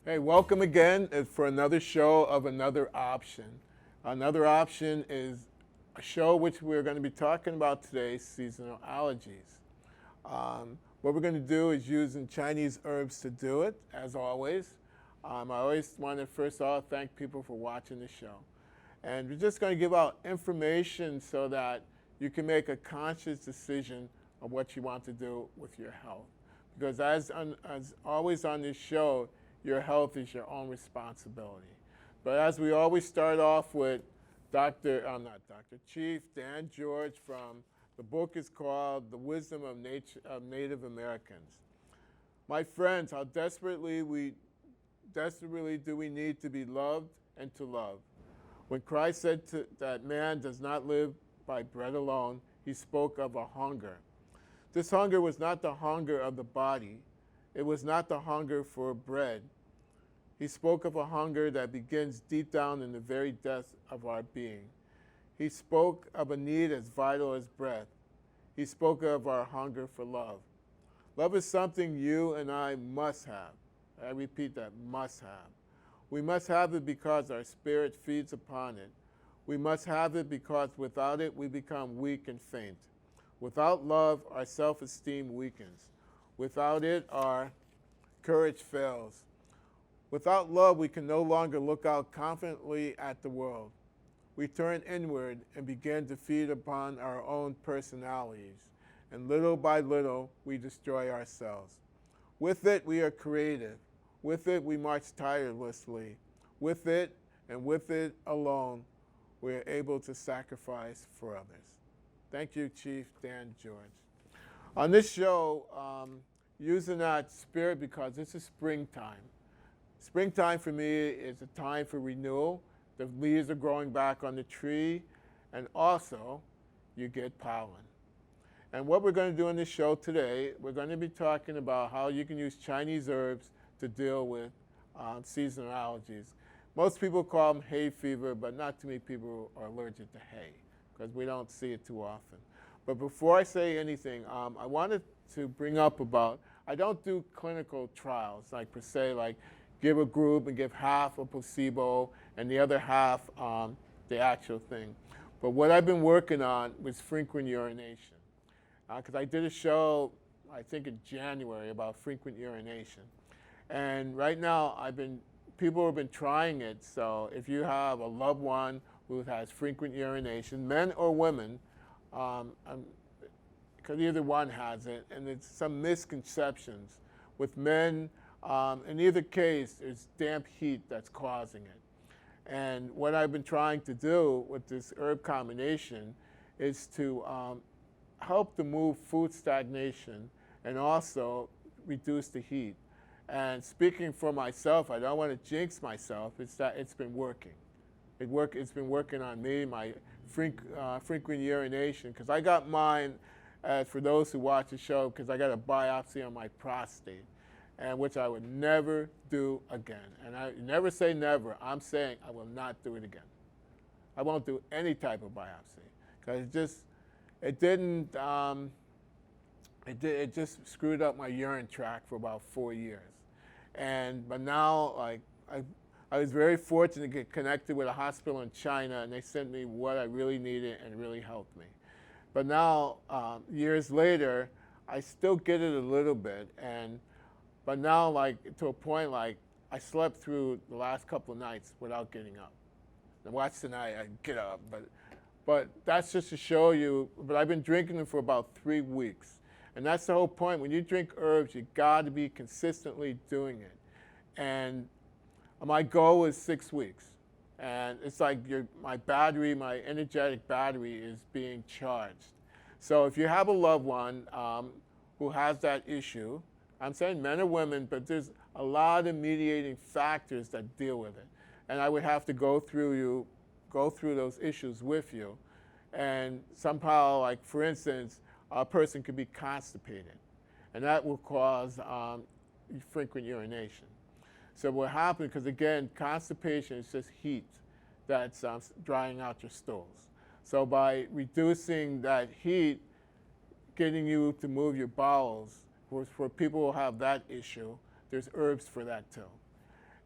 Hey, welcome again for another show of Another Option. Another Option is a show which we're going to be talking about today, seasonal allergies. What we're going to do is using Chinese herbs to do it, as always. I always want to first of all thank people for watching the show. And we're just going to give out information so that you can make a conscious decision of what you want to do with your health. Because as always on this show, your health is your own responsibility. But as we always start off with Chief Dan George from, the book is called The Wisdom of Native Americans. My friends, how desperately do we need to be loved and to love. When Christ said that man does not live by bread alone, he spoke of a hunger. This hunger was not the hunger of the body. It was not the hunger for bread. He spoke of a hunger that begins deep down in the very depths of our being. He spoke of a need as vital as breath. He spoke of our hunger for love. Love is something you and I must have. I repeat that, must have. We must have it because our spirit feeds upon it. We must have it because without it we become weak and faint. Without love, our self-esteem weakens. Without it, our courage fails. Without love, we can no longer look out confidently at the world. We turn inward and begin to feed upon our own personalities. And little by little, we destroy ourselves. With it, we are creative. With it, we march tirelessly. With it, and with it alone, we are able to sacrifice for others. Thank you, Chief Dan George. On this show, using that spirit because this is springtime. Springtime for me is a time for renewal. The leaves are growing back on the tree, and also you get pollen. And what we're going to do in this show today, we're going to be talking about how you can use Chinese herbs to deal with seasonal allergies. Most people call them hay fever, but not too many people are allergic to hay because we don't see it too often. But before I say anything, I wanted to bring up about, I don't do clinical trials, like per se, like give a group and give half a placebo and the other half the actual thing. But what I've been working on was frequent urination. Because I did a show, I think in January, about frequent urination. And right now, people have been trying it. So if you have a loved one who has frequent urination, men or women, because either one has it, and it's some misconceptions. With men, in either case, it's damp heat that's causing it. And what I've been trying to do with this herb combination is to help to move food stagnation and also reduce the heat. And speaking for myself, I don't want to jinx myself, it's that it's been working. It's been working on me, my frequent urination, because I got mine, for those who watch the show, because I got a biopsy on my prostate, and which I would never do again. And I never say never, I'm saying I will not do it again. I won't do any type of biopsy, because it just screwed up my urine tract for about 4 years. But now, like, I was very fortunate to get connected with a hospital in China, and they sent me what I really needed and it really helped me. But now, years later, I still get it a little bit, but now, like, to a point, like, I slept through the last couple of nights without getting up. And watch tonight, I get up, but that's just to show you, but I've been drinking them for about 3 weeks. And that's the whole point. When you drink herbs, you gotta be consistently doing it. And my goal is 6 weeks. And it's like my energetic battery is being charged. So if you have a loved one who has that issue, I'm saying men or women, but there's a lot of mediating factors that deal with it. And I would have to go through those issues with you. And somehow, like for instance, a person could be constipated, and that will cause frequent urination. So what happens, because again, constipation is just heat that's drying out your stools. So by reducing that heat, getting you to move your bowels, for people who have that issue, there's herbs for that too.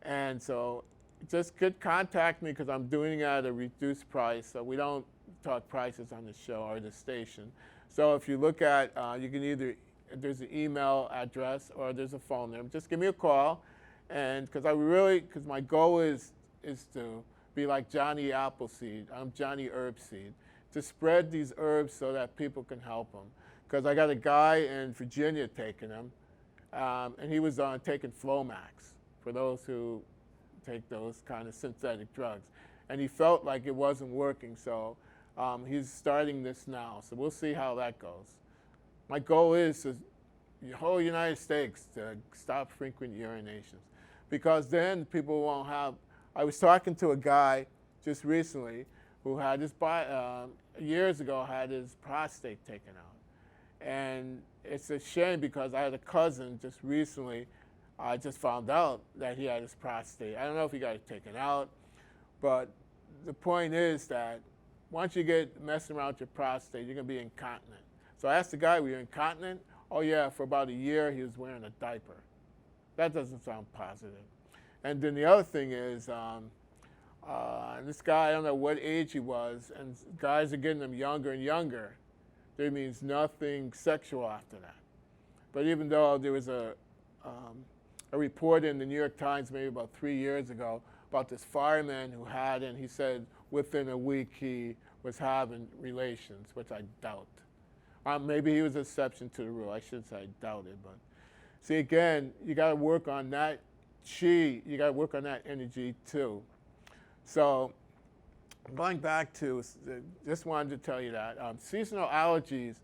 And so just contact me because I'm doing it at a reduced price. So we don't talk prices on the show or the station. So if you look at, you can either, there's an email address or there's a phone number. Just give me a call. And because my goal is to be like Johnny Appleseed. I'm Johnny Herbseed. To spread these herbs so that people can help them. Because I got a guy in Virginia taking them, and he was taking Flomax for those who take those kind of synthetic drugs. And he felt like it wasn't working, so he's starting this now. So we'll see how that goes. My goal is to the whole United States to stop frequent urinations, because then people won't have. I was talking to a guy just recently who had years ago had his prostate taken out. And it's a shame because I had a cousin just recently, I just found out that he had his prostate. I don't know if he got it taken out, but the point is that once you get messing around with your prostate, you're gonna be incontinent. So I asked the guy, were you incontinent? Oh yeah, for about a year he was wearing a diaper. That doesn't sound positive. And then the other thing is, this guy, I don't know what age he was, and guys are getting them younger and younger. There means nothing sexual after that. But even though there was a report in the New York Times maybe about 3 years ago about this fireman who had, and he said within a week he was having relations, which I doubt. Maybe he was an exception to the rule. I shouldn't say I doubt it, but see, again, you got to work on that chi. You got to work on that energy too. So going back to, just wanted to tell you that seasonal allergies.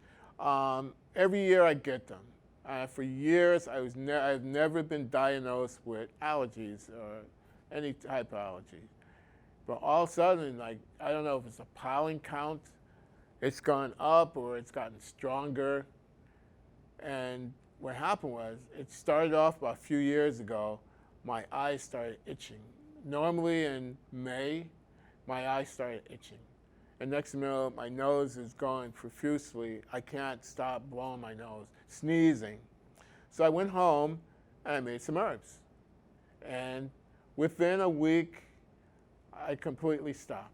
Every year I get them. For years, I've never been diagnosed with allergies or any type of allergy. But all of a sudden, like, I don't know if it's a pollen count, it's gone up or it's gotten stronger. And what happened was, it started off about a few years ago, my eyes started itching. Normally in May, my eyes started itching. And next thing you know, my nose is going profusely. I can't stop blowing my nose, sneezing. So I went home and I made some herbs. And within a week, I completely stopped.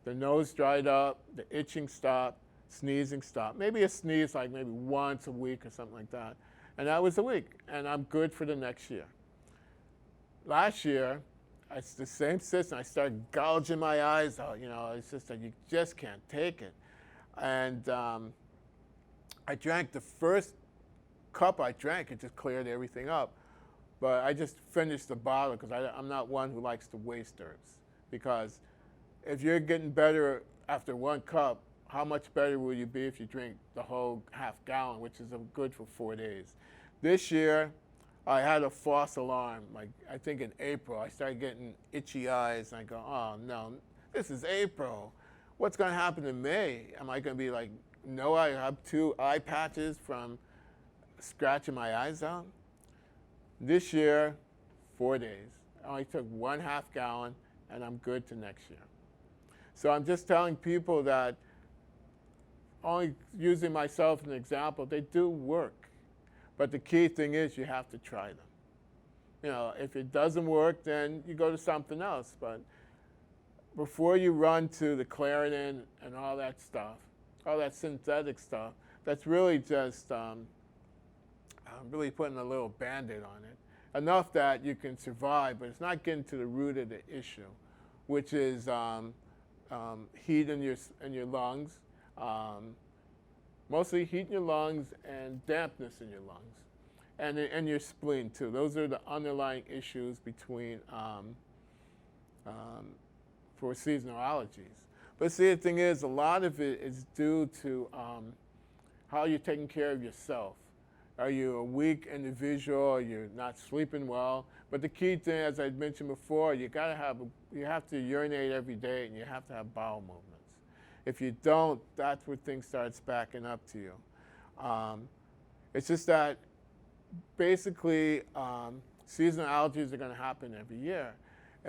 The nose dried up, the itching stopped, sneezing stopped. Maybe a sneeze like maybe once a week or something like that. And that was a week, and I'm good for the next year. Last year, it's the same system. I started gouging my eyes out. You know, it's just that you just can't take it. And I drank the first cup I drank, it just cleared everything up. But I just finished the bottle because I'm not one who likes to waste herbs. Because if you're getting better after one cup, how much better will you be if you drink the whole half gallon, which is good for 4 days? This year, I had a false alarm. Like, I think in April, I started getting itchy eyes, and I go, oh no, this is April. What's gonna happen in May? Am I gonna be like, no, I have 2 eye patches from scratching my eyes out? This year, 4 days. I only took 1/2 gallon, and I'm good to next year. So I'm just telling people that, only using myself as an example, they do work. But the key thing is you have to try them. You know, if it doesn't work, then you go to something else. But before you run to the Claritin and all that stuff, all that synthetic stuff, that's really just really putting a little Band-Aid on it. Enough that you can survive, but it's not getting to the root of the issue, which is heat in your lungs, mostly heat in your lungs and dampness in your lungs, and your spleen too. Those are the underlying issues between for seasonal allergies. But see, the thing is, a lot of it is due to how you're taking care of yourself. Are you a weak individual? Are you not sleeping well? But the key thing, as I mentioned before, you have to urinate every day, and you have to have bowel movements. If you don't, that's where things starts backing up to you. It's just that basically seasonal allergies are going to happen every year.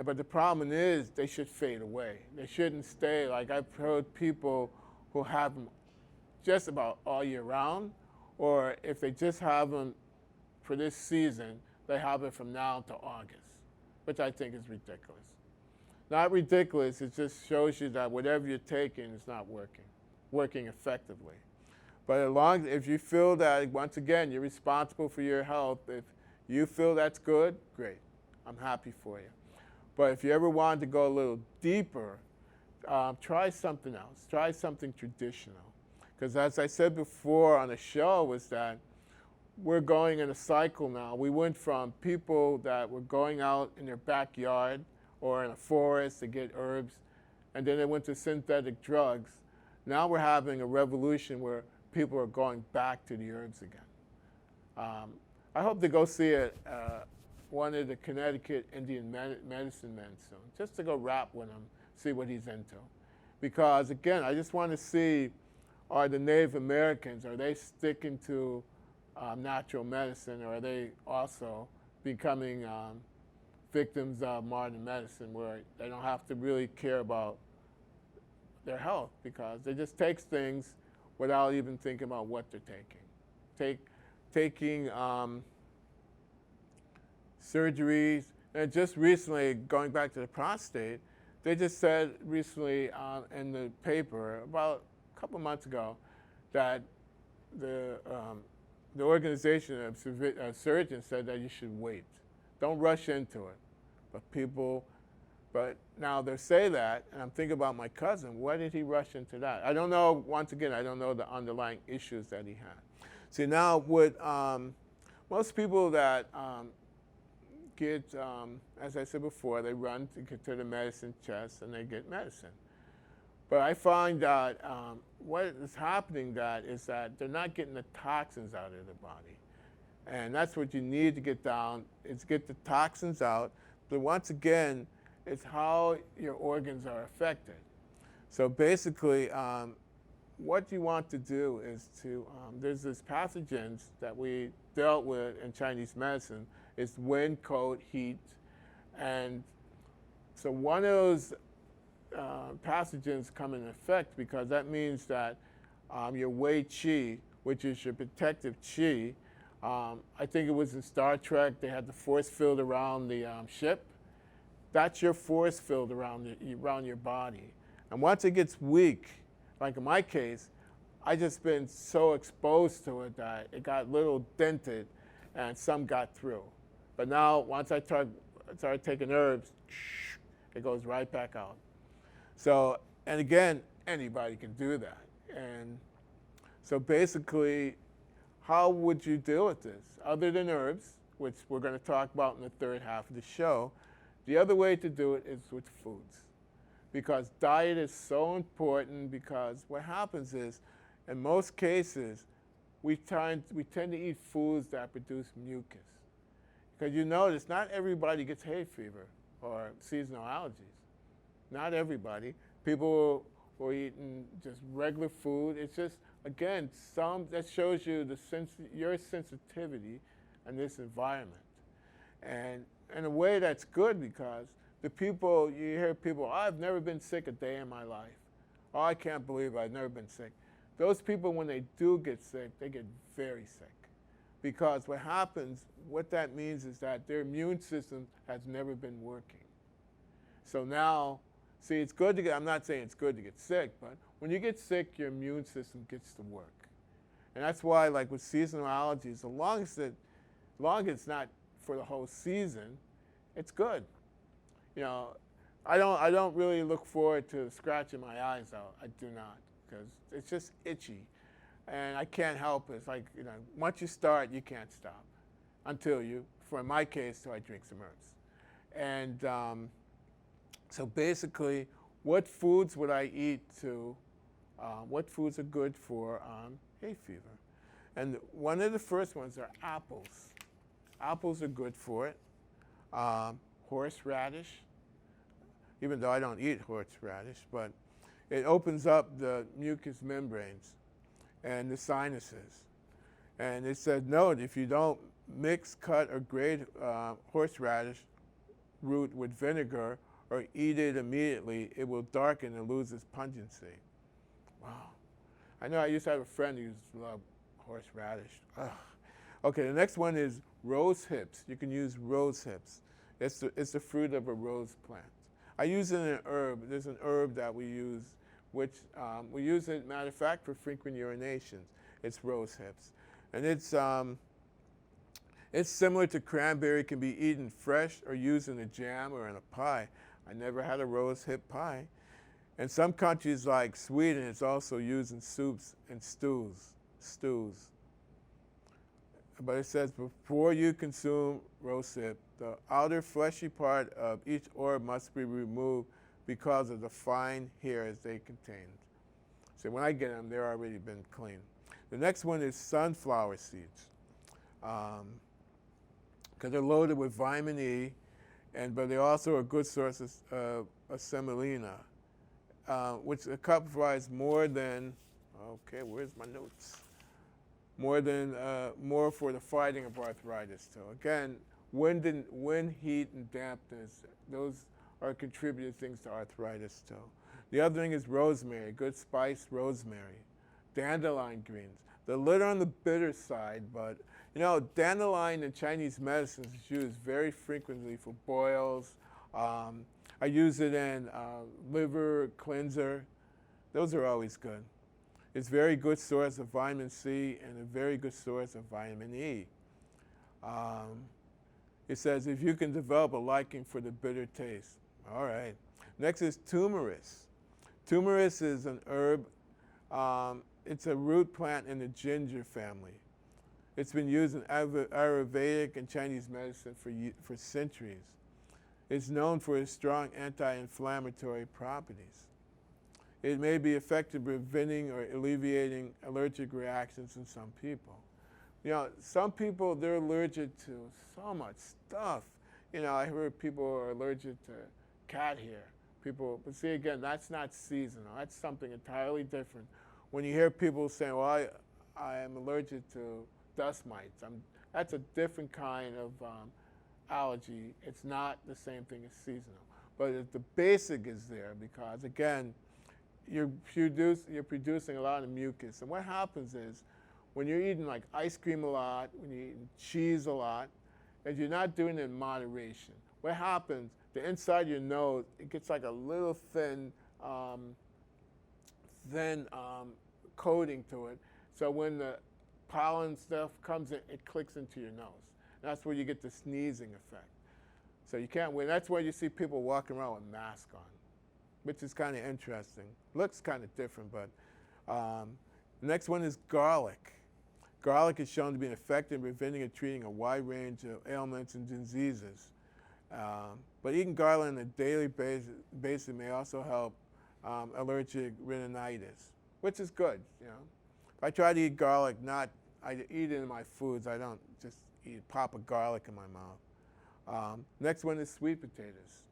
But the problem is they should fade away. They shouldn't stay. Like, I've heard people who have them just about all year round, or if they just have them for this season, they have it from now to August. which I think is ridiculous. Not ridiculous, it just shows you that whatever you're taking is not working effectively. But if you feel that, once again, you're responsible for your health, if you feel that's good, great. I'm happy for you. But if you ever wanted to go a little deeper, try something else. Try something traditional. Because as I said before on the show, was that we're going in a cycle now. We went from people that were going out in their backyard or in a forest to get herbs, and then they went to synthetic drugs. Now we're having a revolution where people are going back to the herbs again. I hope to go see one of the Connecticut Indian medicine men soon, just to go rap with him, see what he's into. Because again, I just want to see, are the Native Americans, are they sticking to natural medicine, or are they also becoming victims of modern medicine where they don't have to really care about their health because they just take things without even thinking about what they're taking. Taking surgeries, and just recently, going back to the prostate, they just said recently in the paper about a couple months ago that the organization of surgeons said that you should wait. Don't rush into it. But now they say that, and I'm thinking about my cousin. Why did he rush into that? I don't know, once again, I don't know the underlying issues that he had. See, now with most people that get, as I said before, they run to get to the medicine chest and they get medicine. But I find that what is happening is that they're not getting the toxins out of the body. And that's what you need to get down, is get the toxins out. But once again, it's how your organs are affected. So basically, what you want to do is to, there's this pathogens that we dealt with in Chinese medicine. It's wind, cold, heat. And so one of those pathogens come in effect because that means that your Wei Qi, which is your protective Qi, I think it was in Star Trek, they had the force field around the ship. That's your force field around your body. And once it gets weak, like in my case, I just been so exposed to it that it got a little dented and some got through. But now, once I started taking herbs, it goes right back out. So, and again, anybody can do that. And so basically, how would you deal with this? Other than herbs, which we're going to talk about in the third half of the show, the other way to do it is with foods. Because diet is so important, because what happens is, in most cases, we tend to eat foods that produce mucus. Because you notice, not everybody gets hay fever or seasonal allergies. Not everybody. People who are eating just regular food, it's just, again, that shows you your sensitivity in this environment. And in a way that's good, because you hear people, oh, I've never been sick a day in my life. Oh, I can't believe I've never been sick. Those people, when they do get sick, they get very sick. Because what happens, what that means is that their immune system has never been working. So now, see, it's good to I'm not saying it's good to get sick, but when you get sick, your immune system gets to work. And that's why, like with seasonal allergies, as long as it's not for the whole season, it's good. You know, I don't really look forward to scratching my eyes out. I do not, because it's just itchy. And I can't help it. It's like, you know, once you start, you can't stop until for my case, till I drink some herbs. And so basically, what foods would I eat what foods are good for hay fever? And one of the first ones are apples. Apples are good for it. Horseradish, even though I don't eat horseradish, but it opens up the mucous membranes and the sinuses. And it said, note, if you don't mix, cut, or grate horseradish root with vinegar or eat it immediately, it will darken and lose its pungency. Wow. I know I used to have a friend who used to love horseradish. Ugh. Okay, the next one is rose hips. You can use rose hips. It's the fruit of a rose plant. I use it in an herb. There's an herb that we use, which we use it, matter of fact, for frequent urinations. It's rose hips. And it's similar to cranberry, can be eaten fresh or used in a jam or in a pie. I never had a rose hip pie. In some countries like Sweden, it's also used in soups and stews. But it says, before you consume rose hip, the outer fleshy part of each orb must be removed because of the fine hairs they contain. So when I get them, they've already been cleaned. The next one is sunflower seeds, because they're loaded with vitamin E, but they're also a good source of semolina, which comprise more than, okay, where's my notes? More for the fighting of arthritis too. Again, wind, heat, and dampness, those are contributing things to arthritis too. The other thing is rosemary, good spiced rosemary. Dandelion greens. They're a little on the bitter side, but you know, dandelion in Chinese medicine is used very frequently for boils. I use it in liver cleanser. Those are always good. It's a very good source of vitamin C and a very good source of vitamin E. It says if you can develop a liking for the bitter taste. All right. Next is turmeric. Turmeric is an herb. It's a root plant in the ginger family. It's been used in Ayurvedic and Chinese medicine for centuries. It's known for its strong anti-inflammatory properties. It may be effective preventing or alleviating allergic reactions in some people. You know, some people, they're allergic to so much stuff. You know, I heard people are allergic to cat hair. But see, again, that's not seasonal. That's something entirely different. When you hear people saying, well, I am allergic to dust mites, that's a different kind of allergy. It's not the same thing as seasonal. But the basic is there because, again, you're producing a lot of mucus. And what happens is, when you're eating like ice cream a lot, when you're eating cheese a lot, and you're not doing it in moderation, what happens, the inside of your nose, it gets like a little thin coating to it. So when the pollen stuff comes in, it clicks into your nose. That's where you get the sneezing effect. So you can't win. That's why you see people walking around with masks on, which is kind of interesting. Looks kind of different, but the next one is garlic. Garlic is shown to be effective in preventing and treating a wide range of ailments and diseases. But eating garlic on a daily basis may also help allergic rhinitis, which is good. You know, if I try to eat garlic, I eat it in my foods. I don't just eat a pop of garlic in my mouth. Next one is sweet potatoes.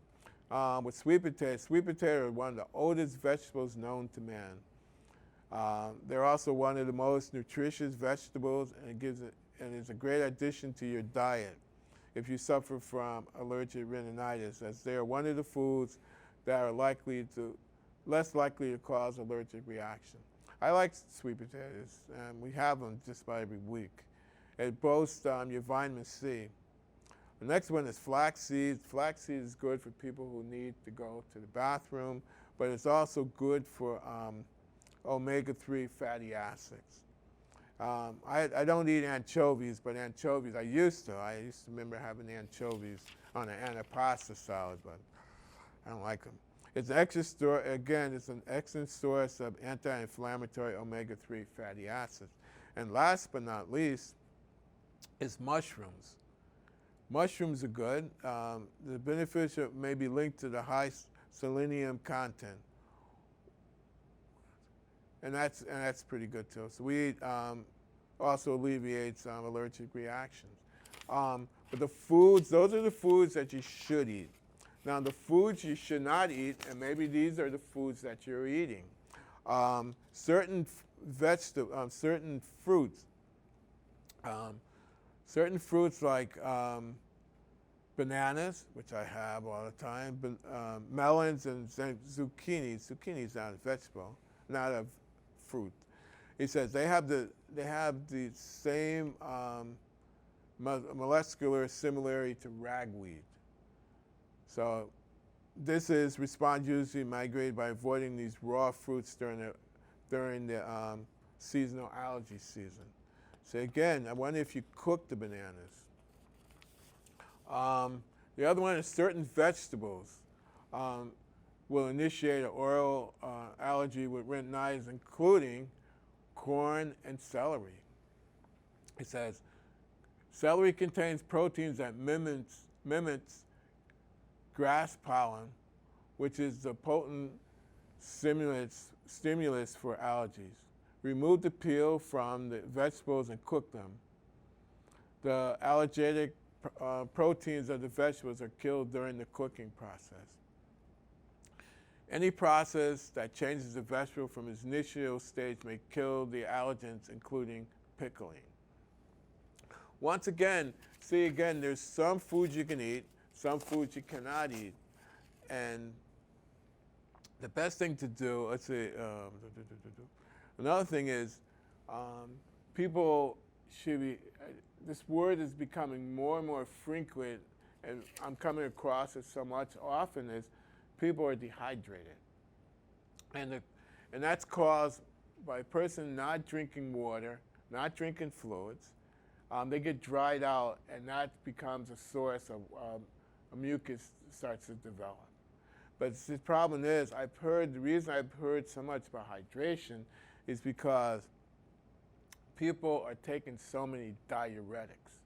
With sweet potatoes are one of the oldest vegetables known to man. They're also one of the most nutritious vegetables, and it's a great addition to your diet if you suffer from allergic rhinitis, as they are one of the foods that are less likely to cause allergic reaction. I like sweet potatoes, and we have them just about every week. It boasts your vitamin C. The next one is flax seeds. Flax seeds is good for people who need to go to the bathroom, but it's also good for omega-3 fatty acids. I don't eat anchovies, but anchovies, I used to remember having anchovies on an pasta salad, but I don't like them. It's an excellent source of anti-inflammatory omega-3 fatty acids. And last but not least is mushrooms. Mushrooms are good. The benefits may be linked to the high selenium content. And that's pretty good too. So we eat, also alleviates allergic reactions. But the foods, those are the foods that you should eat. Now the foods you should not eat, and maybe these are the foods that you're eating. Certain fruits like bananas, which I have all the time, but, melons and zucchini. Zucchini is not a vegetable, not a fruit. He says they have the same molecular similarity to ragweed. So this is response usually migrated by avoiding these raw fruits during the seasonal allergy season. So again, I wonder if you cook the bananas. The other one is certain vegetables will initiate an oral allergy with retinitis, including corn and celery. It says, celery contains proteins that mimics grass pollen, which is the potent stimulus for allergies. Remove the peel from the vegetables and cook them. The allergenic proteins of the vegetables are killed during the cooking process. Any process that changes the vegetable from its initial stage may kill the allergens, including pickling. Once again, there's some foods you can eat, some foods you cannot eat. And the best thing to do, let's see, another thing is people should be, this word is becoming more and more frequent, and I'm coming across it so much often, is people are dehydrated. And that's caused by a person not drinking water, not drinking fluids. They get dried out, and that becomes a source of a mucus starts to develop. But the problem is, the reason I've heard so much about hydration is because people are taking so many diuretics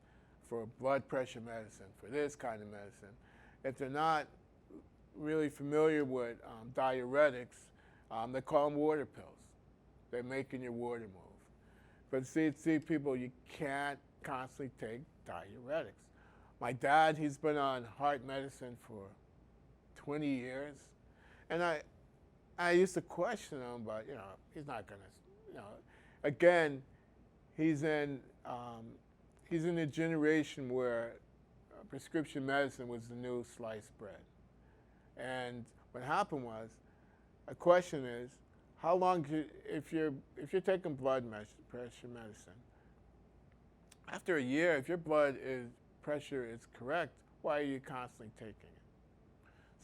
for blood pressure medicine, for this kind of medicine. If they're not really familiar with diuretics, they call them water pills. They're making your water move. But see, people, you can't constantly take diuretics. My dad, he's been on heart medicine for 20 years. And I used to question him, but, he's not going to, again, he's in a generation where prescription medicine was the new sliced bread. And what happened was, a question is, how long, if you're taking blood pressure medicine, after a year, if your blood pressure is correct, why are you constantly taking it?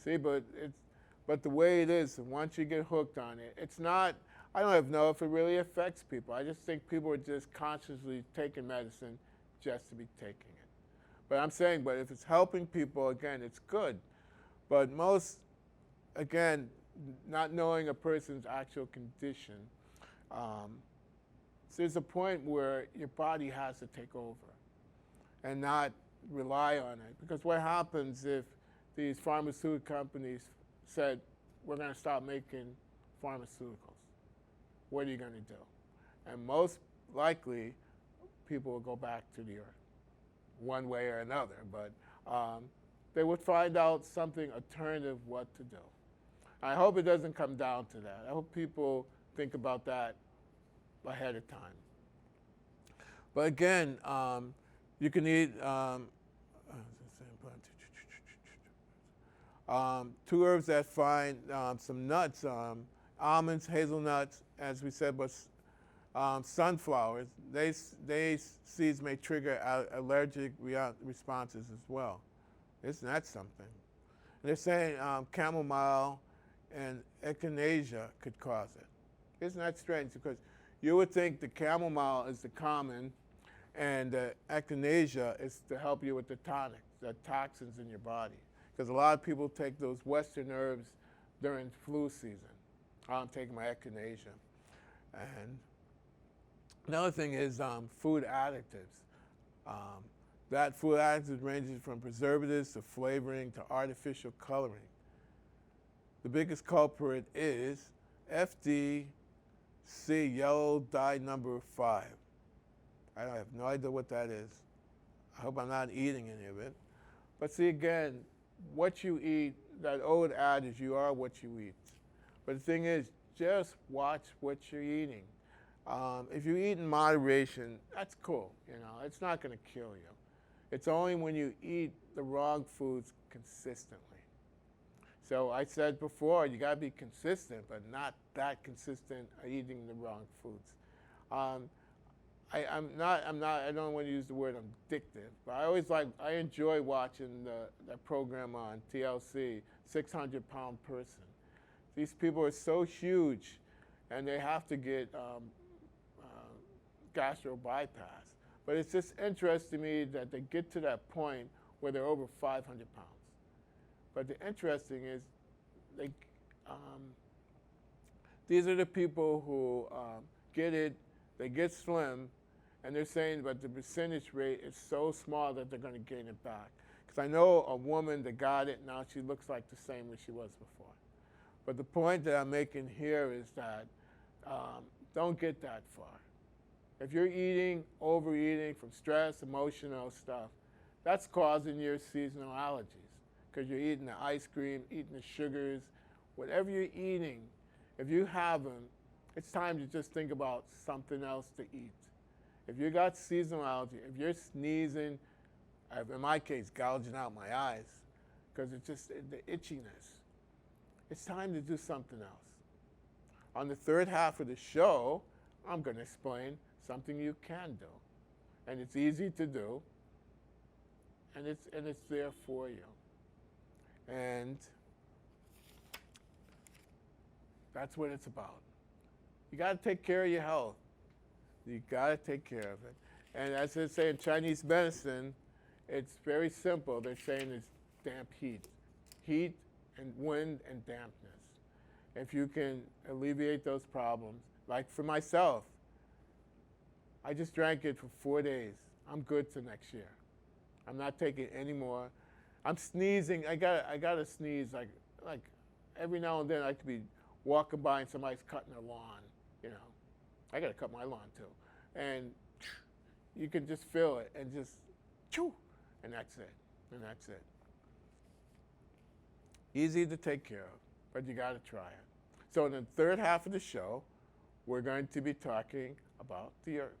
See, but the way it is, once you get hooked on it, it's not, I don't even know if it really affects people. I just think people are just consciously taking medicine just to be taking it. But I'm saying, but if it's helping people, again, it's good. But most, again, not knowing a person's actual condition, there's a point where your body has to take over and not rely on it. Because what happens if these pharmaceutical companies said, we're going to stop making pharmaceuticals? What are you going to do? And most likely, people will go back to the earth, one way or another. But they would find out something alternative what to do. I hope it doesn't come down to that. I hope people think about that ahead of time. But again, you can eat 2 herbs that find some nuts, almonds, hazelnuts, as we said, but sunflowers. Seeds may trigger allergic responses as well. Isn't that something? And they're saying chamomile and echinacea could cause it. Isn't that strange? Because you would think the chamomile is the common, and the echinacea is to help you with the tonic, the toxins in your body. Because a lot of people take those Western herbs during flu season. I'm taking my echinacea. And another thing is food additives. That food additives ranges from preservatives to flavoring to artificial coloring. The biggest culprit is FDC, yellow dye number 5. I have no idea what that is. I hope I'm not eating any of it. But see, again, what you eat, that old adage, you are what you eat. But the thing is, just watch what you're eating. If you eat in moderation, that's cool. It's not going to kill you. It's only when you eat the wrong foods consistently. So I said before, you got to be consistent, but not that consistent eating the wrong foods. I don't want to use the word addictive, but I enjoy watching that program on TLC, 600-pound person. These people are so huge, and they have to get gastro bypass. But it's just interesting to me that they get to that point where they're over 500 pounds. But the interesting is, these are the people who get it, they get slim, and they're saying but the percentage rate is so small that they're going to gain it back. Because I know a woman that got it, now she looks like the same as she was before. But the point that I'm making here is that don't get that far. If you're overeating from stress, emotional stuff, that's causing your seasonal allergies. Because you're eating the ice cream, eating the sugars, whatever you're eating, if you have them, it's time to just think about something else to eat. If you got seasonal allergy, if you're sneezing, in my case, gouging out my eyes, because it's just the itchiness, it's time to do something else. On the third half of the show, I'm going to explain something you can do. And it's easy to do, and it's there for you. And that's what it's about. You got to take care of your health. You got to take care of it. And as they say in Chinese medicine, it's very simple. They're saying it's damp heat. Heat and wind and dampness. If you can alleviate those problems, like for myself, I just drank it for 4 days. I'm good till next year. I'm not taking it anymore. I'm sneezing. I gotta sneeze like every now and then. I could be walking by and somebody's cutting their lawn. You know, I gotta cut my lawn too, and you can just feel it and just chew, and that's it. And that's it. Easy to take care of, but you gotta try it. So in the third half of the show, we're going to be talking about the herbs.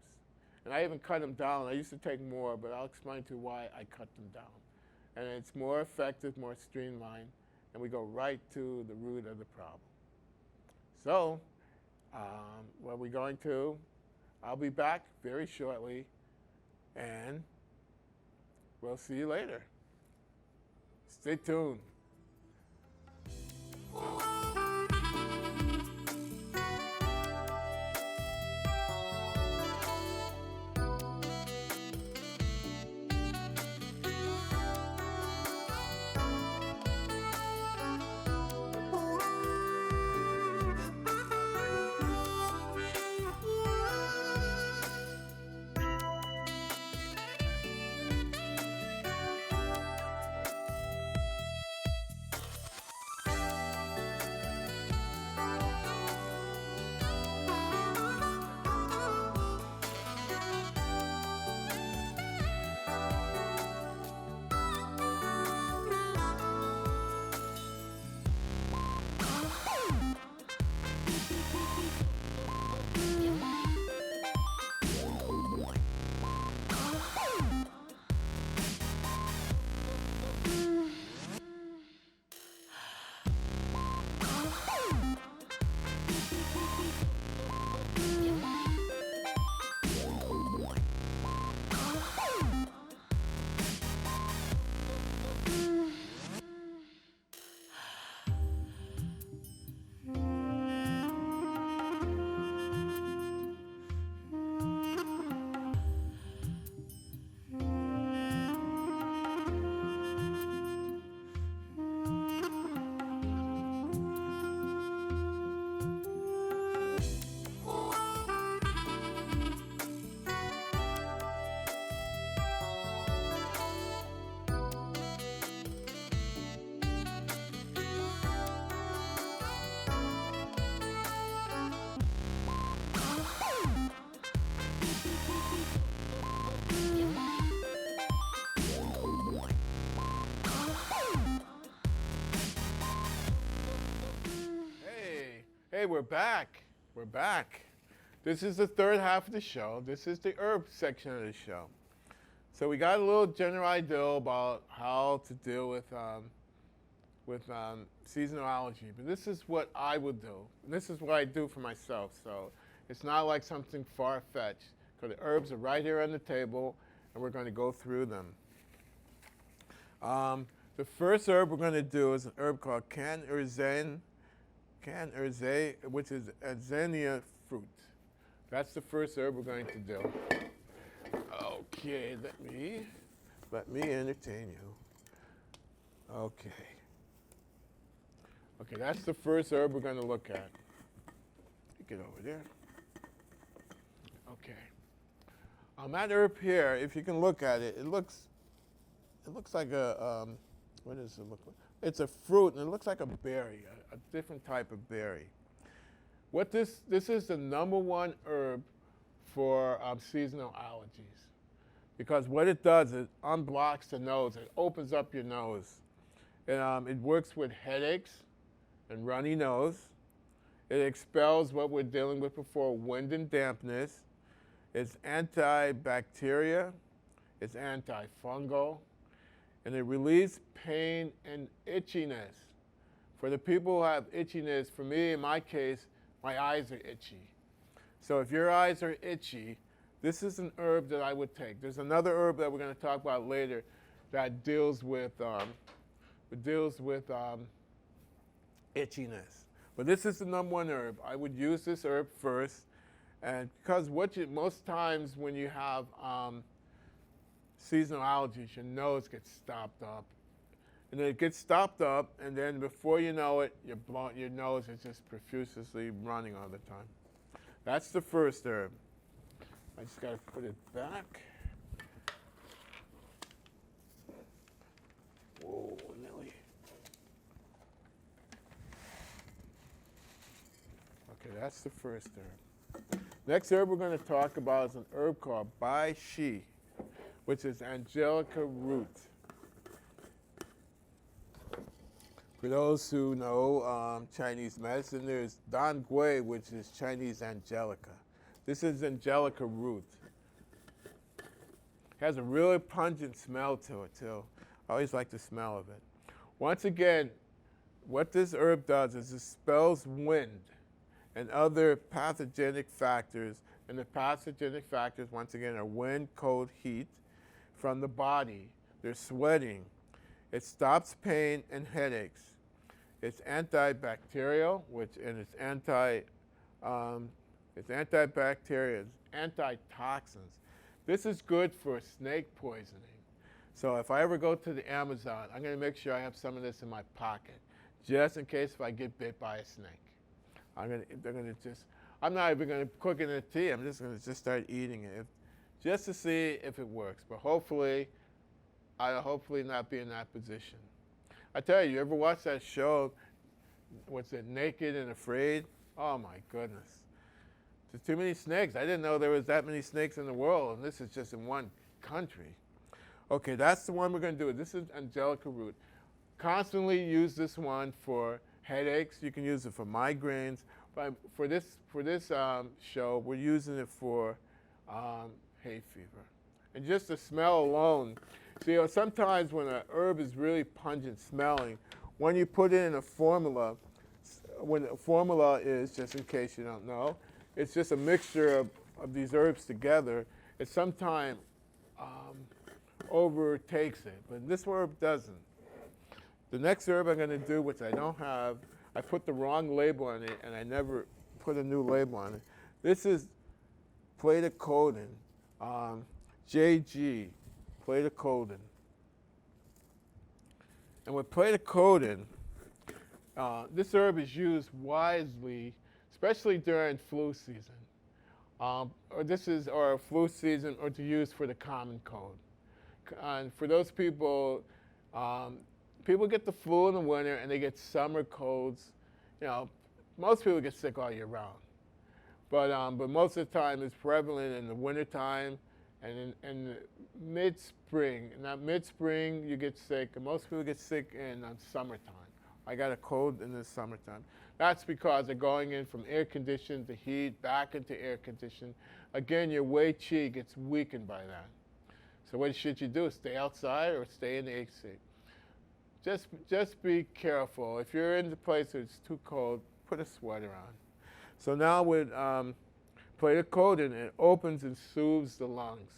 And I even cut them down. I used to take more, but I'll explain to you why I cut them down. And it's more effective, more streamlined, and we go right to the root of the problem. So, what we're going to, I'll be back very shortly, and we'll see you later. Stay tuned. Hey, we're back. We're back. This is the third half of the show. This is the herb section of the show. So we got a little general idea about how to deal with seasonal allergy. But this is what I would do. And this is what I do for myself. So it's not like something far-fetched. So the herbs are right here on the table, and we're going to go through them. The first herb we're going to do is an herb called can urzae, which is a zinnia fruit. That's the first herb we're going to do. Okay, let me entertain you. Okay. Okay, that's the first herb we're going to look at. Get over there. Okay. That herb here, if you can look at it, it looks like a, what does it look like? It's a fruit, and it looks like a berry, a different type of berry. What this is the #1 herb for seasonal allergies, because what it does is unblocks the nose. It opens up your nose. It works with headaches and runny nose. It expels what we're dealing with before, wind and dampness. It's antibacterial. It's antifungal. And it relieves pain and itchiness. For the people who have itchiness, for me, in my case, my eyes are itchy. So if your eyes are itchy, this is an herb that I would take. There's another herb that we're going to talk about later that deals with itchiness. But this is the #1 herb. I would use this herb first, and because most times when you have seasonal allergies, your nose gets stopped up. And then it gets stopped up, and then before you know it, your nose is just profusely running all the time. That's the first herb. I just got to put it back. Whoa, Nelly. Okay, that's the first herb. Next herb we're going to talk about is an herb called bai shi, which is angelica root. For those who know Chinese medicine, there's dan gui, which is Chinese angelica. This is angelica root. It has a really pungent smell to it, too. I always like the smell of it. Once again, what this herb does is it expels wind and other pathogenic factors. And the pathogenic factors, once again, are wind, cold, heat from the body. They're sweating. It stops pain and headaches. It's antibacterial, and it's antibacterial, it's antitoxins. This is good for snake poisoning. So if I ever go to the Amazon, I'm going to make sure I have some of this in my pocket, just in case if I get bit by a snake. I'm not even going to cook it in a tea. I'm just going to start eating it, just to see if it works. But hopefully, I'll hopefully not be in that position. I tell you, you ever watch that show, what's it, Naked and Afraid? Oh my goodness. There's too many snakes. I didn't know there was that many snakes in the world, and this is just in one country. Okay, that's the one we're going to do. This is angelica root. Constantly use this one for headaches. You can use it for migraines. But for this show, we're using it for hay fever. And just the smell alone. See, sometimes when an herb is really pungent smelling, when you put it in a formula, when a formula is, just in case you don't know, it's just a mixture of these herbs together. It sometimes overtakes it, but this herb doesn't. The next herb I'm going to do, which I don't have, I put the wrong label on it, and I never put a new label on it. This is platacodin, JG, platacodin. And with platacodin, this herb is used wisely, especially during flu season, or flu season, or to use for the common cold. And for those people, people get the flu in the winter and they get summer colds. You know, most people get sick all year round, but most of the time it's prevalent in the wintertime and in mid-spring. Now, mid-spring you get sick, and most people get sick in summertime. I got a cold in the summertime. That's because they're going in from air conditioned to heat, back into air conditioned. Again, your Wei Qi gets weakened by that. So what should you do? Stay outside or stay in the AC? Just be careful. If you're in the place where it's too cold, put a sweater on. So now with plate of coating, and it opens and soothes the lungs.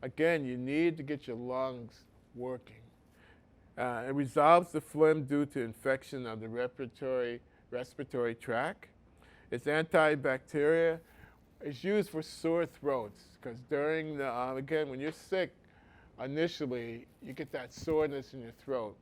Again, you need to get your lungs working. It resolves the phlegm due to infection of the respiratory tract. It's antibacterial. It's used for sore throats because during the, again, when you're sick, initially, you get that soreness in your throat.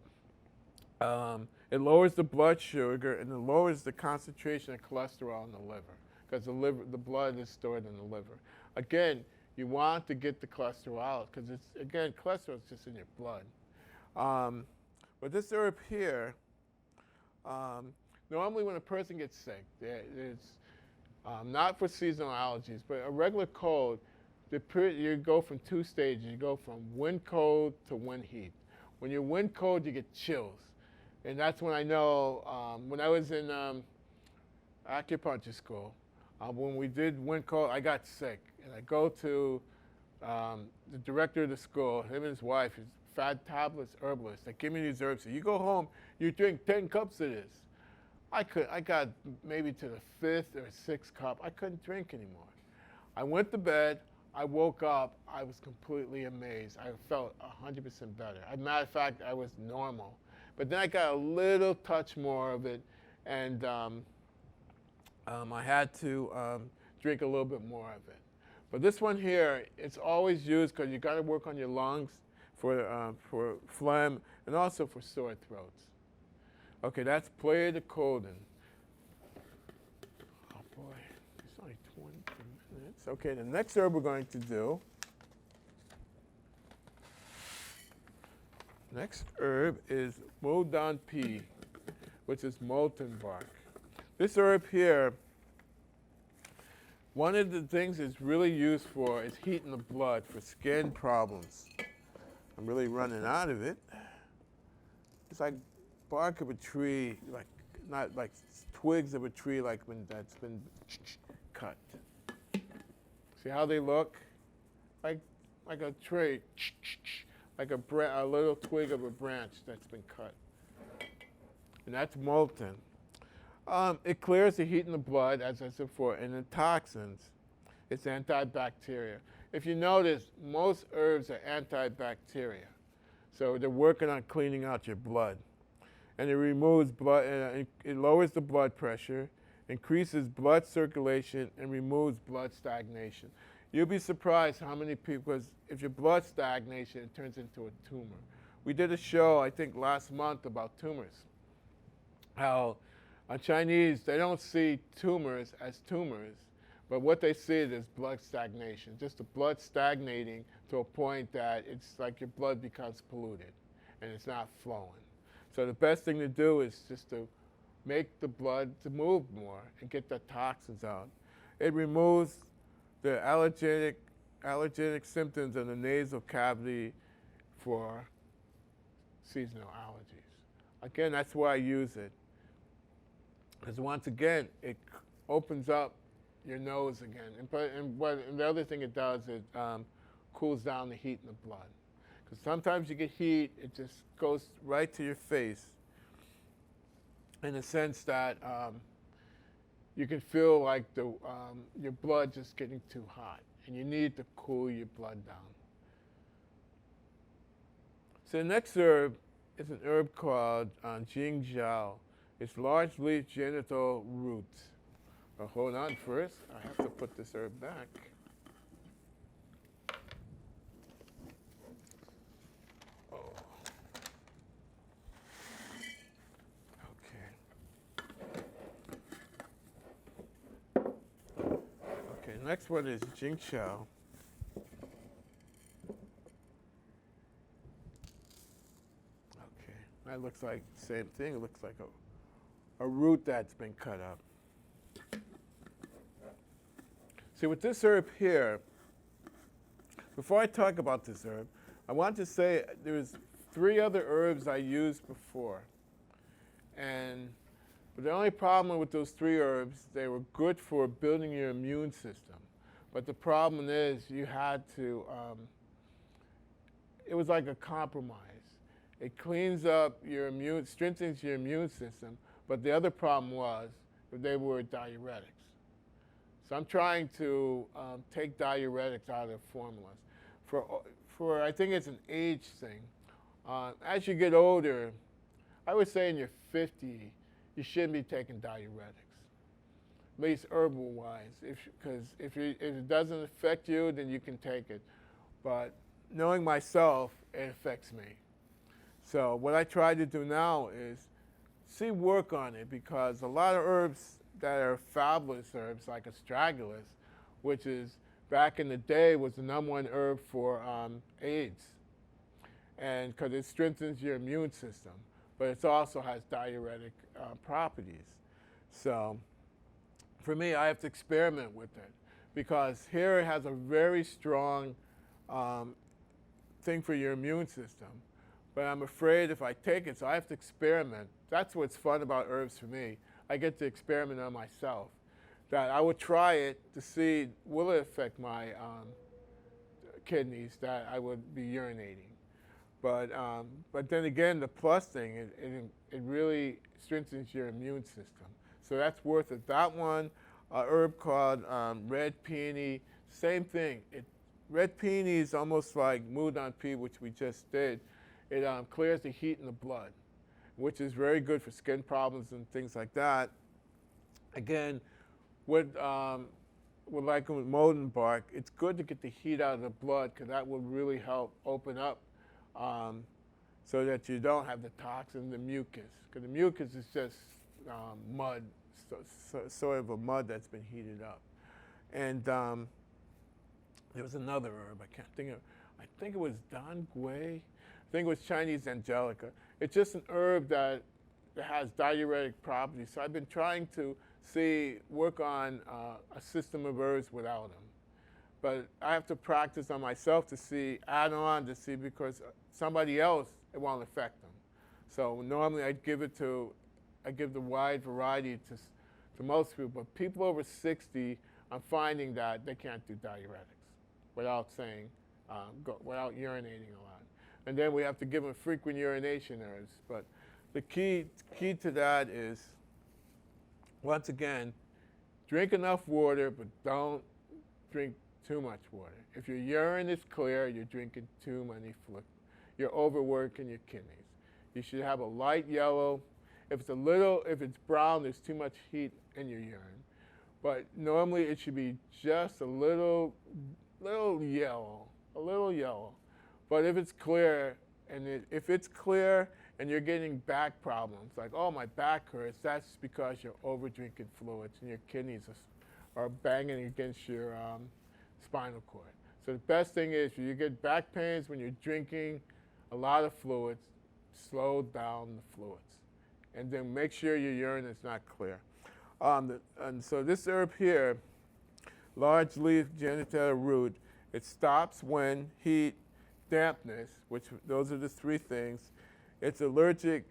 It lowers the blood sugar and it lowers the concentration of cholesterol in the liver because the blood is stored in the liver. Again, you want to get the cholesterol out because it's, again, cholesterol is just in your blood. But this herb here, normally when a person gets sick, it's not for seasonal allergies, but a regular cold, you go from two stages. You go from wind cold to wind heat. When you're wind cold, you get chills. And that's when I know, when I was in acupuncture school, when we did wind cold, I got sick. And I go to the director of the school, him and his wife, he's fabulous herbalist. They give me these herbs. So you go home, you drink 10 cups of this. I got maybe to the 5th or 6th cup. I couldn't drink anymore. I went to bed. I woke up. I was completely amazed. I felt 100% better. As a matter of fact, I was normal. But then I got a little touch more of it, and I had to drink a little bit more of it. But this one here, it's always used because you got to work on your lungs for phlegm and also for sore throats. Okay, that's plate of coating. Oh boy, it's only 20 minutes. Okay, the next herb we're going to do. Next herb is Modan P, which is molten bark. This herb here, one of the things it's really used for is heating the blood for skin problems. I'm really running out of it. It's like bark of a tree, like not like twigs of a tree, like when that's been cut. See how they look? Like a tree, like a little twig of a branch that's been cut. And that's molten. It clears the heat in the blood, as I said before, and the toxins. It's antibacterial. If you notice, most herbs are antibacterial. So they're working on cleaning out your blood. And it removes blood, it lowers the blood pressure, increases blood circulation, and removes blood stagnation. You'll be surprised how many people, because if your blood stagnation, it turns into a tumor. We did a show, I think last month, about tumors. How Chinese, they don't see tumors as tumors, but what they see is blood stagnation, just the blood stagnating to a point that it's like your blood becomes polluted and it's not flowing. So the best thing to do is just to make the blood to move more and get the toxins out. It removes the allergenic symptoms of the nasal cavity for seasonal allergies. Again, that's why I use it. Because once again, it opens up your nose again. And the other thing it does is cools down the heat in the blood. Because sometimes you get heat, it just goes right to your face in the sense that you can feel like your blood just getting too hot, and you need to cool your blood down. So the next herb is an herb called Jingzhao. It's large leaf genital root. Well, hold on first. I have to put this herb back. Oh. Okay, next one is Jingzhao. Okay, that looks like the same thing. It looks like a root that's been cut up. See, with this herb here, before I talk about this herb, I want to say there's 3 other herbs I used before. But the only problem with those 3 herbs, they were good for building your immune system. But the problem is you had to, it was like a compromise. It cleans up your strengthens your immune system, but the other problem was they were diuretics. So I'm trying to take diuretics out of formulas. For I think it's an age thing. As you get older, I would say in your 50s, you shouldn't be taking diuretics, at least herbal-wise. Because if it doesn't affect you, then you can take it. But knowing myself, it affects me. So what I try to do now is work on it, because a lot of herbs that are fabulous herbs, like astragalus, which is back in the day was the #1 herb for AIDS, and because it strengthens your immune system, but it also has diuretic properties. So for me, I have to experiment with it, because here it has a very strong thing for your immune system. But I'm afraid if I take it, so I have to experiment. That's what's fun about herbs for me. I get to experiment on myself. That I would try it to see, will it affect my kidneys, that I would be urinating. But then again, the plus thing, it really strengthens your immune system. So that's worth it. That one, herb called red peony, same thing. Red peony is almost like Moudon pea, which we just did. It clears the heat in the blood, which is very good for skin problems and things like that. Again, with Moden bark, it's good to get the heat out of the blood, because that will really help open up so that you don't have the toxin, the mucus. Because the mucus is just mud, sort of a mud that's been heated up. And there was another herb, I can't think of, I think it was Dan Gui. I think it was Chinese angelica. It's just an herb that has diuretic properties. So I've been trying to work on a system of herbs without them. But I have to practice on myself to add on to see, because somebody else, it won't affect them. So normally I give the wide variety to most people. But people over 60, I'm finding that they can't do diuretics without without urinating a lot. And then we have to give them frequent urination herbs. But the key to that is, once again, drink enough water, but don't drink too much water. If your urine is clear, you're drinking too many fluids. You're overworking your kidneys. You should have a light yellow. If it's brown, there's too much heat in your urine. But normally it should be just a little yellow, a little yellow. But if it's clear, and you're getting back problems, like, oh, my back hurts, that's because you're over drinking fluids and your kidneys are banging against your spinal cord. So the best thing is, if you get back pains when you're drinking a lot of fluids, slow down the fluids. And then make sure your urine is not clear. And so this herb here, large leaf genitella root, it stops when heat, dampness, which those are the three things. It's allergic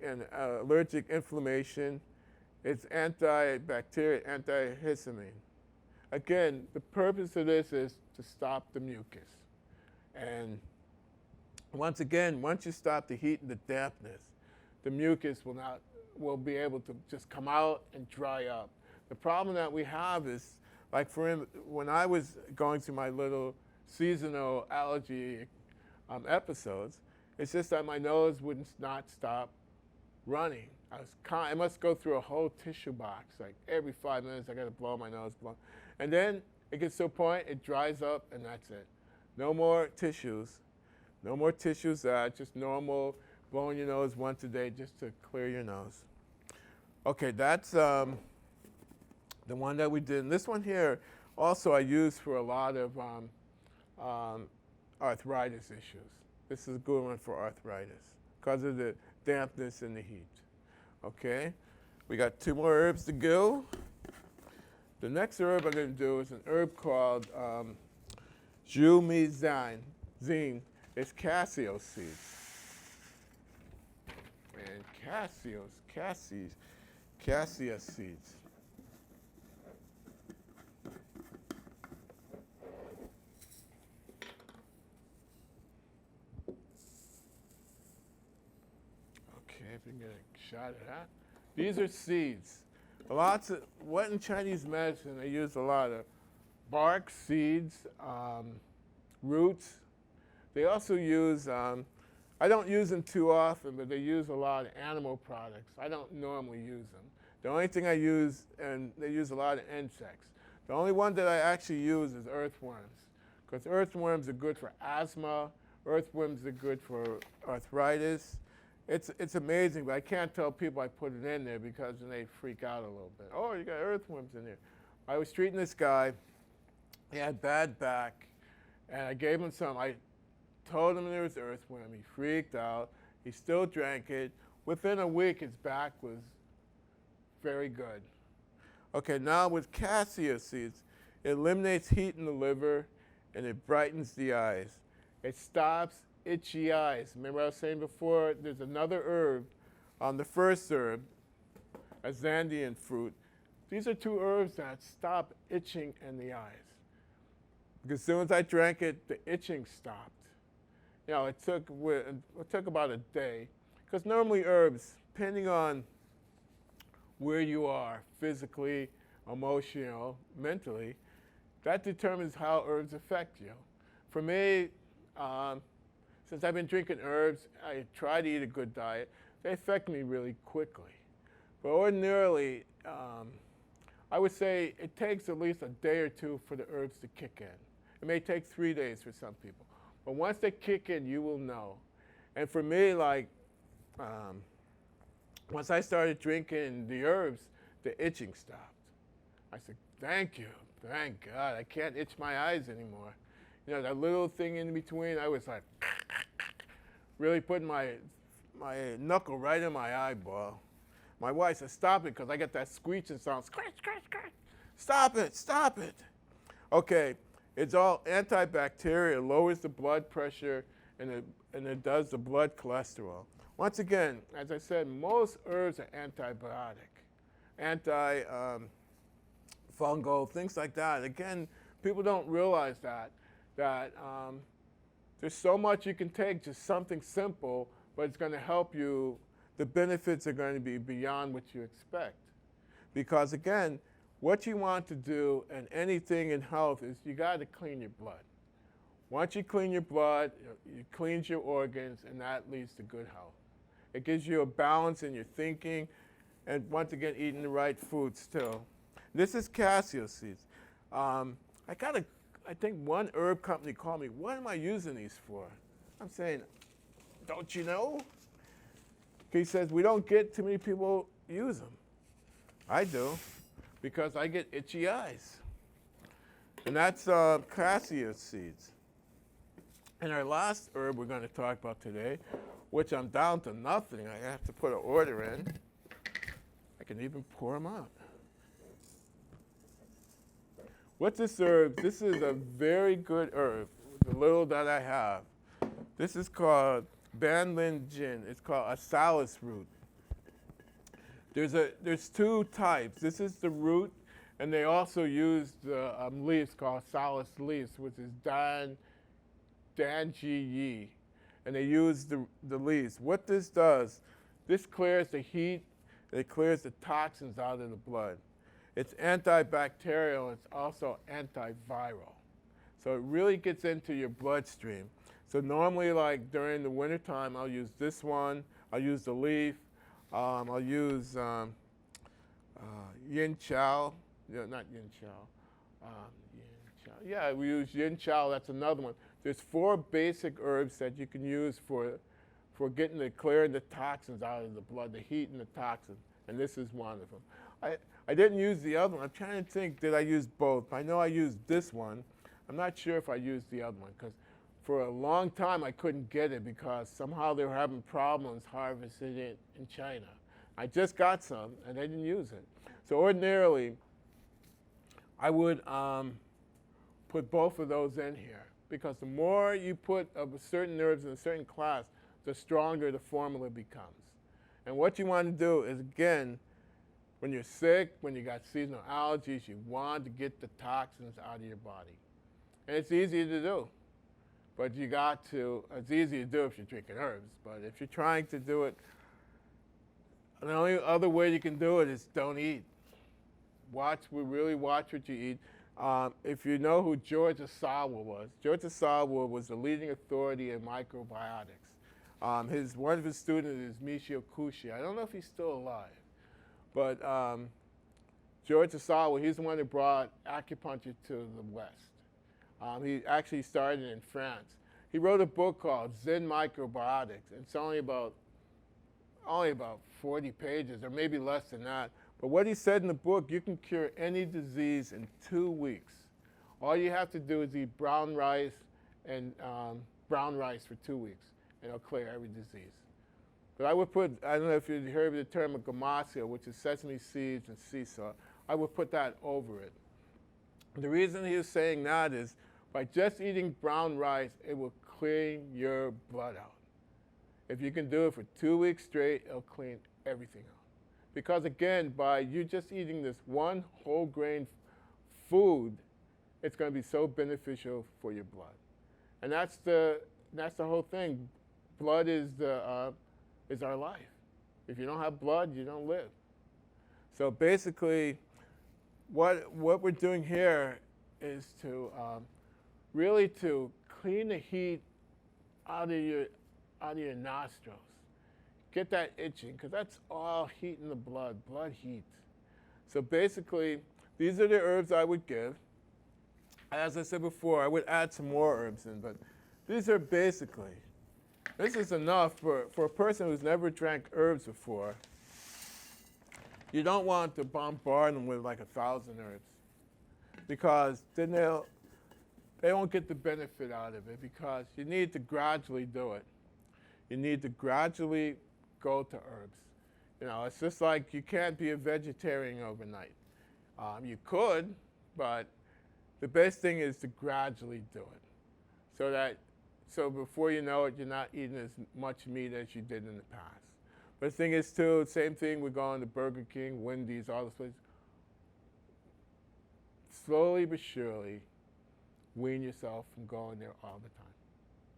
inflammation. It's antibacterial, antihistamine. Again, the purpose of this is to stop the mucus. And once again, once you stop the heat and the dampness, the mucus will be able to just come out and dry up. The problem that we have is, like when I was going through my little seasonal allergy episodes, it's just that my nose would not stop running. I must go through a whole tissue box, like every 5 minutes I got to blow my nose. And then it gets to a point, it dries up, and that's it. No more tissues. No more tissues, just normal blowing your nose once a day just to clear your nose. Okay, that's the one that we did. And this one here also I use for a lot of arthritis issues. This is a good one for arthritis because of the dampness and the heat. Okay, we got 2 more herbs to go. The next herb I'm going to do is an herb called Jumezine. It's cassia seeds. And cassia seeds. If you can get a shot of that. These are seeds. What in Chinese medicine, they use a lot of bark, seeds, roots. They also use, I don't use them too often, but they use a lot of animal products. I don't normally use them. The only thing I use, and they use a lot of insects. The only one that I actually use is earthworms, because earthworms are good for asthma, earthworms are good for arthritis. It's amazing, but I can't tell people I put it in there because then they freak out a little bit. Oh, you got earthworms in there. I was treating this guy. He had bad back, and I gave him some. I told him there was earthworm. He freaked out. He still drank it. Within a week, his back was very good. Okay, now with cassia seeds, it eliminates heat in the liver, and it brightens the eyes. It stops itchy eyes. Remember I was saying before, there's another herb on the first herb, a Zandian fruit. These are two herbs that stop itching in the eyes. Because as soon as I drank it, the itching stopped. You know, it took about a day. Because normally herbs, depending on where you are physically, emotional, mentally, that determines how herbs affect you. For me, since I've been drinking herbs, I try to eat a good diet, they affect me really quickly. But ordinarily, I would say it takes at least a day or two for the herbs to kick in. It may take 3 days for some people. But once they kick in, you will know. And for me, like, once I started drinking the herbs, the itching stopped. I said, thank you, thank God, I can't itch my eyes anymore. You know, that little thing in between, I was like, really putting my knuckle right in my eyeball. My wife said, stop it, because I get that screeching sound, scratch, scratch, scratch. Stop it, stop it. Okay, it's all antibacterial, lowers the blood pressure, and it does the blood cholesterol. Once again, as I said, most herbs are antibiotic, anti-fungal, things like that. Again, people don't realize that there's so much you can take, just something simple, but it's going to help you. The benefits are going to be beyond what you expect. Because again, what you want to do in anything in health is you got to clean your blood. Once you clean your blood, it cleans your organs, and that leads to good health. It gives you a balance in your thinking, and once again, eating the right foods too. This is cassia seeds. I think one herb company called me, what am I using these for? I'm saying, don't you know? He says, we don't get too many people use them. I do, because I get itchy eyes. And that's cassia seeds. And our last herb we're going to talk about today, which I'm down to nothing. I have to put an order in. I can even pour them out. What's this herb? This is a very good herb, the little that I have. This is called banlin jin. It's called a salus root. There's two types. This is the root, and they also use the leaves called salus leaves, which is danji yi. And they use the leaves. What this does, this clears the heat, it clears the toxins out of the blood. It's antibacterial, it's also antiviral. So it really gets into your bloodstream. So normally, like during the wintertime, I'll use this one, I'll use the leaf, I'll use yin chow, not yin chow, yeah, we use yin chow, that's another one. There's 4 basic herbs that you can use for clearing the toxins out of the blood, the heat and the toxins, and this is one of them. I didn't use the other one. I'm trying to think, did I use both? I know I used this one. I'm not sure if I used the other one, because for a long time I couldn't get it because somehow they were having problems harvesting it in China. I just got some, and they didn't use it. So ordinarily, I would put both of those in here, because the more you put of certain herbs in a certain class, the stronger the formula becomes. And what you want to do is, again, when you're sick, when you got seasonal allergies, you want to get the toxins out of your body. And it's easy to do, but it's easy to do if you're drinking herbs, but if you're trying to do it, the only other way you can do it is don't eat. Really watch what you eat. If you know who George Asawa was the leading authority in microbiotics. One of his students is Michio Kushi. I don't know if he's still alive, but George Asawa, he's the one that brought acupuncture to the West. He actually started in France. He wrote a book called Zen Microbiotics. It's only about 40 pages, or maybe less than that. But what he said in the book, you can cure any disease in 2 weeks. All you have to do is eat brown rice for 2 weeks, and it'll clear every disease. But I don't know if you've heard of the term of gamassia, which is sesame seeds and sea salt. I would put that over it. The reason he was saying that is by just eating brown rice, it will clean your blood out. If you can do it for 2 weeks straight, it'll clean everything out. Because again, by you just eating this one whole grain food, it's going to be so beneficial for your blood. And that's the whole thing. Blood is our life. If you don't have blood, you don't live. So basically, what we're doing here is to really to clean the heat out of your nostrils. Get that itching, because that's all heat in the blood heat. So basically, these are the herbs I would give. As I said before, I would add some more herbs in, but these are basically, this is enough for a person who's never drank herbs before. You don't want to bombard them with like 1,000 herbs, because then they won't get the benefit out of it, because you need to gradually do it. You need to gradually go to herbs. You know, it's just like you can't be a vegetarian overnight. You could, but the best thing is to gradually do it. So before you know it, you're not eating as much meat as you did in the past. But the thing is too, same thing, we're going to Burger King, Wendy's, all those places. Slowly but surely, wean yourself from going there all the time.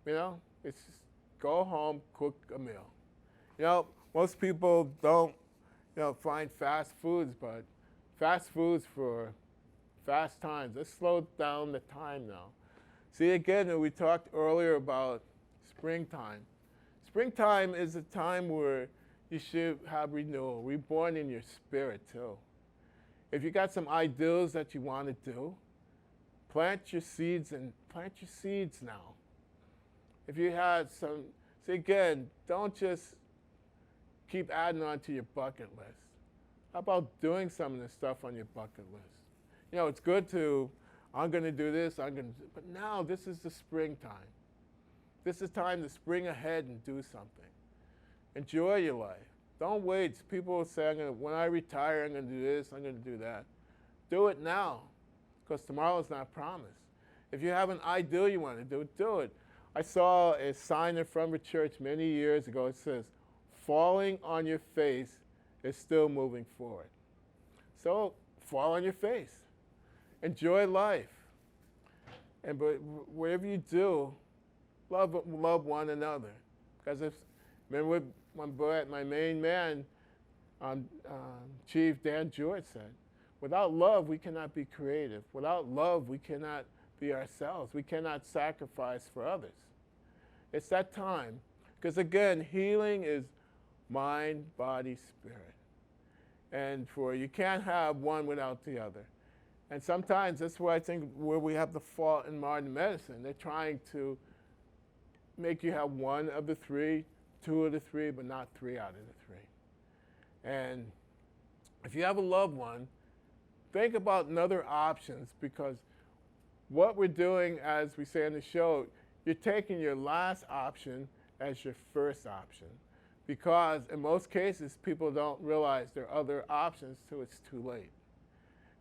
You know, it's just go home, cook a meal. You know, most people don't, find fast foods, but fast foods for fast times. Let's slow down the time now. See, again, we talked earlier about springtime. Springtime is a time where you should have renewal, reborn in your spirit too. If you got some ideals that you want to do, plant your seeds now. If you had some, see again, don't just keep adding on to your bucket list. How about doing some of the stuff on your bucket list? You know, it's good to, I'm going to do this, but now this is the springtime. This is time to spring ahead and do something. Enjoy your life. Don't wait. People will say, when I retire, I'm going to do this, I'm going to do that. Do it now, because tomorrow is not promised. If you have an ideal you want to do it. I saw a sign in front of a church many years ago. It says, falling on your face is still moving forward. So fall on your face. Enjoy life. But whatever you do, love one another. Because remember what my main man, Chief Dan George said, without love, we cannot be creative. Without love, we cannot be ourselves. We cannot sacrifice for others. It's that time. Because again, healing is mind, body, spirit. And you can't have one without the other. And sometimes that's where I think where we have the fault in modern medicine. They're trying to make you have one of the three, two of the three, but not three out of the three. And if you have a loved one, think about other options, because what we're doing, as we say on the show, you're taking your last option as your first option. Because in most cases, people don't realize there are other options till it's too late.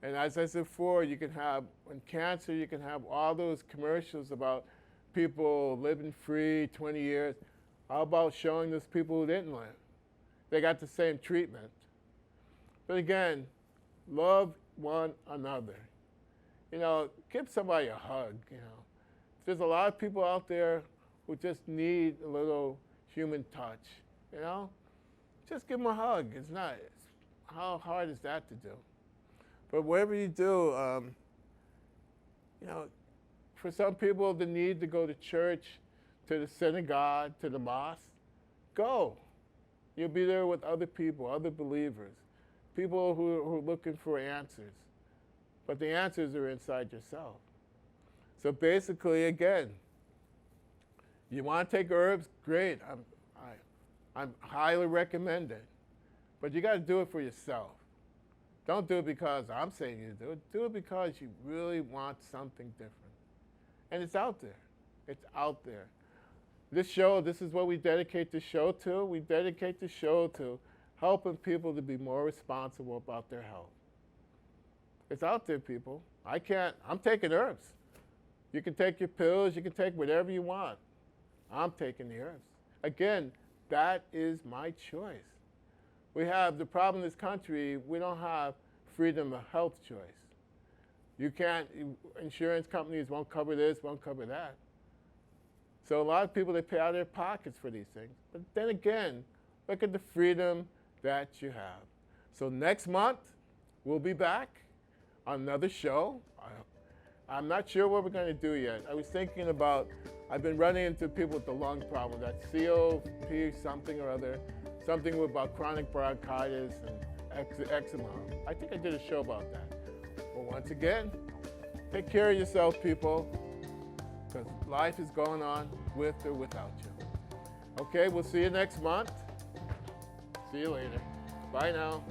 And as I said before, you can have, in cancer, you can have all those commercials about people living free 20 years. How about showing those people who didn't live? They got the same treatment. But again, love one another. You know, give somebody a hug, you know. There's a lot of people out there who just need a little human touch, you know? Just give them a hug. How hard is that to do? But whatever you do, You know, for some people, the need to go to church, to the synagogue, to the mosque, go. You'll be there with other people, other believers, people who are looking for answers. But the answers are inside yourself. So basically, again, you want to take herbs? Great. I'm highly recommend it. But you got to do it for yourself. Don't do it because I'm saying you do it. Do it because you really want something different. And it's out there. It's out there. This show, this is what we dedicate the show to. We dedicate the show to helping people to be more responsible about their health. It's out there, people. I'm taking herbs. You can take your pills, you can take whatever you want. I'm taking the herbs. Again, that is my choice. We have the problem in this country, we don't have freedom of health choice. You can't, insurance companies won't cover this, won't cover that. So a lot of people, they pay out of their pockets for these things. But then again, look at the freedom that you have. So next month, we'll be back on another show. I'm not sure what we're going to do yet. I was thinking about, I've been running into people with the lung problem, that COP something or other, something about chronic bronchitis and eczema. I think I did a show about that. But once again, take care of yourself, people, because life is going on with or without you. Okay, we'll see you next month. See you later. Bye now.